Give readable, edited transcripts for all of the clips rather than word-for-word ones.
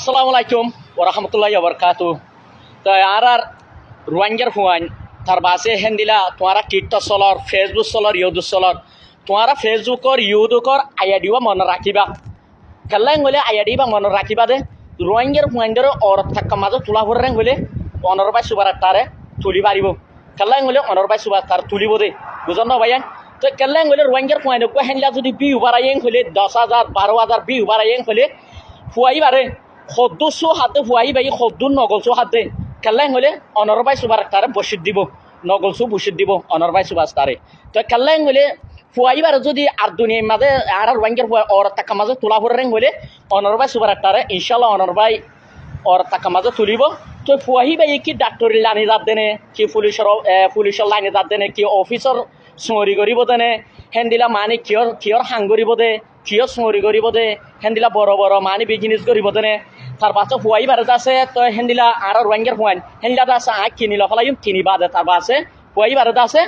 আসসালামু আলাইকুম ওরহমতুল্লাহি ওবরকাতু। তো আর রোহিঙ্গার হুয়াইন তার বাসে হেন্দিলা তোমারা কীট চলর ফেসবুক চলর ইউটিউব চলর তোমারা ফেসবুকর ইউটিউবর আইডিও মনে রাখিবা খেলাই গলে আইডি বা মনে রাখিবা দে রোহিঙ্গার হুয়াইন্ডর অর থাকা মাঝে তোলা ভরেন গলে অনরবাই সুবার তারে তুলি পারিব খেলাই গলে অনরবাই সুবার তার তুলিব দে বুঝন না ভাইয়া। তো খেলাই গলে রোহিঙ্গার হুয়াইনকে হেনলা যদি বিহু বাড়াইং হলে 10,000 12,000 বিহু বাড়াইং হলে ফুয়াই বারে সদ্দুসো হাতে ফুয়াই বাই সদ্দুর নগলসো হাতে খেলাই হলে অনরবাই সুবার তারে বসিত দিব নগলসো বসিত দিব অনরবাই সুবাস তারে। তো খেলাই হলে ফুয়াই বারে যদি আর দুনিয়ার মাঝে আর রোহিঙ্গার অর টাকা মাঝে তোলা ভরেন হলে অনরবাই সুবার তারে ইনশাল্লাহ অনরবাই অর টাকা মাঝে তুলিব। তো ফুয়াহি বাই কি ডাক্তরের লাইনে যাত দেনে কি পুলিশের লাইনে যাত দেনে কি অফিসর চুরি করিব দেনে হেন্দিলা মানে কিয়র হাং করিব দে কিয় চুরি করিব দে হেন্দিলা বড় বড় মানে বিজনেস করিব দেনে তার পাছত ফুয়াই বারে আছে। তো হেন্দিলা আর রোহিঙ্গার ফুয়াইন হেন্দিলা আছে আগ কিনি লফালাই কিনিবা দে তার আছে ফুয়াই বারে আছে।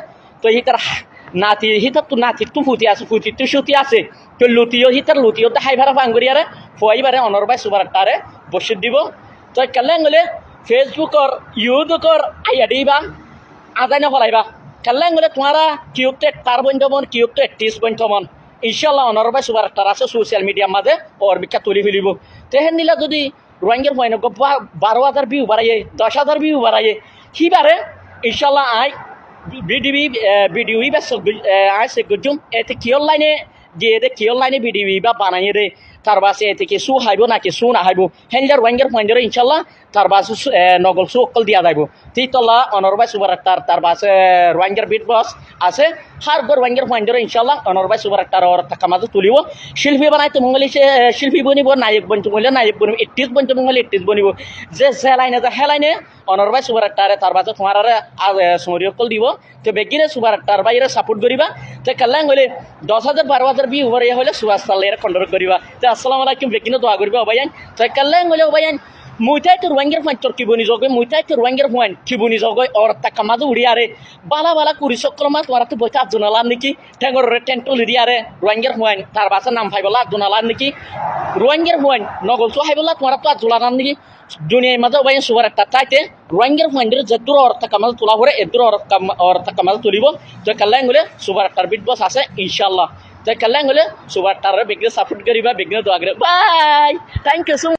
তো হি তার নাতি হিতার তো নাতির তো ফুটি আছে ফুটির তো সুতি আছে তো লুটিও হিতার লুটিও তো হাই ভাড়া ফাঙ্গুরি আরে ফুয়াই বারে অনরবাই সুবার তারে বসে দিব। তো কেলেন গলে ফেসবুকর ইউটিউবর আইডি বা আদায় না ফলাইবা কেলেন গলে তোমারা কিউতে তার বন্ধমন কিউতে 30 বন্ধমন ইনশাল্লাহ অনরবাই সুবার তার আছে সোশ্যাল মিডিয়ার মাঝে ওর বিখ্যাত তুলি ফেলিব। তেহেন নিলা যদি রোহিঙ্গার হয় 12,000 ভিউ বাড়াইয়ে 10,000 ভিউ বাড়াইয়ে সিবারে ইনশাল্লাহ আই ভিডিও বা আই সে গুজুম এতে কিয়র লাইনে যে দে কিয়র লাইনে ভিডিও বা বানাইয়ে দে তার বাসে এতে কি সু হাইব নাকি সু না হাইব হেনজার রোহিঙ্গার পয়েন্টারে ইনশাল্লাহ তার বাসে নগল সু অকল দিয়া যাইব তিতলা অনরবাই সুবার তার বাসে রোহিঙ্গার বিট বস আছে হার গর রোহিঙ্গার পয়েন্টারে ইনশাল্লাহ অনরবাই সুবার তার ওর টাকা মাঝে তুলিব শিল্পী বানাইতে মঙ্গলি শিল্পী বনিব নায়ক বনতে মঙ্গলে নায়ক বনিব 31 বনতে মঙ্গলে 31 বনিব যে লাইনে যে লাইনে অনরবাই সুবার তার বাসে তোমার সুমরি অকল দিব। তো বেগিনে সুবার তার বাইরে সাপোর্ট করিবা। তো কাল্লাং হলে 10,000 12,000 ভিউ হরে হলে সুবাস তাল্লে কন্ট্রোল করিবা। তো আসসালামু আলাইকুম বেগিনে দোয়া করিবা অবাইন। তো কাল্লাং হলে অবাইন মুইটাই তো রোহিঙ্গার ফাইন তোর কিবনি জগই মুইটাই তো রোহিঙ্গার ফাইন কিবনি জগই ওর টাকা মাঝে উড়িয়ারে বালা বালা কুড়ি চক্র মাস তোমার তো বইটা জোনালার নাকি ঠেঙ্গর টেন্টল লিডিয়ারে রোহিঙ্গার ফাইন তার বাসা নাম ফাইবলা জোনালার নাকি রোহিঙ্গার ফাইন নগল তো হাইবলা তোমার তো জোলানার নাকি দুনিয়ার মাঝে অবাইন সুবার একটা তাইতে রোহিঙ্গার ফাইন্ডের যে দূর অর টাকা মাঝে তোলা ভরে এদূর অর টাকা মাঝে তুলিব। তো কাল্লাং হলে সুবার একটার বিট বস আছে ইনশাল্লাহ। তো কাল্লাং হলে সুবার তার বিঘ্নে সাপোর্ট করিবা বিঘ্নে দোয়া করিবা। Bye thank you so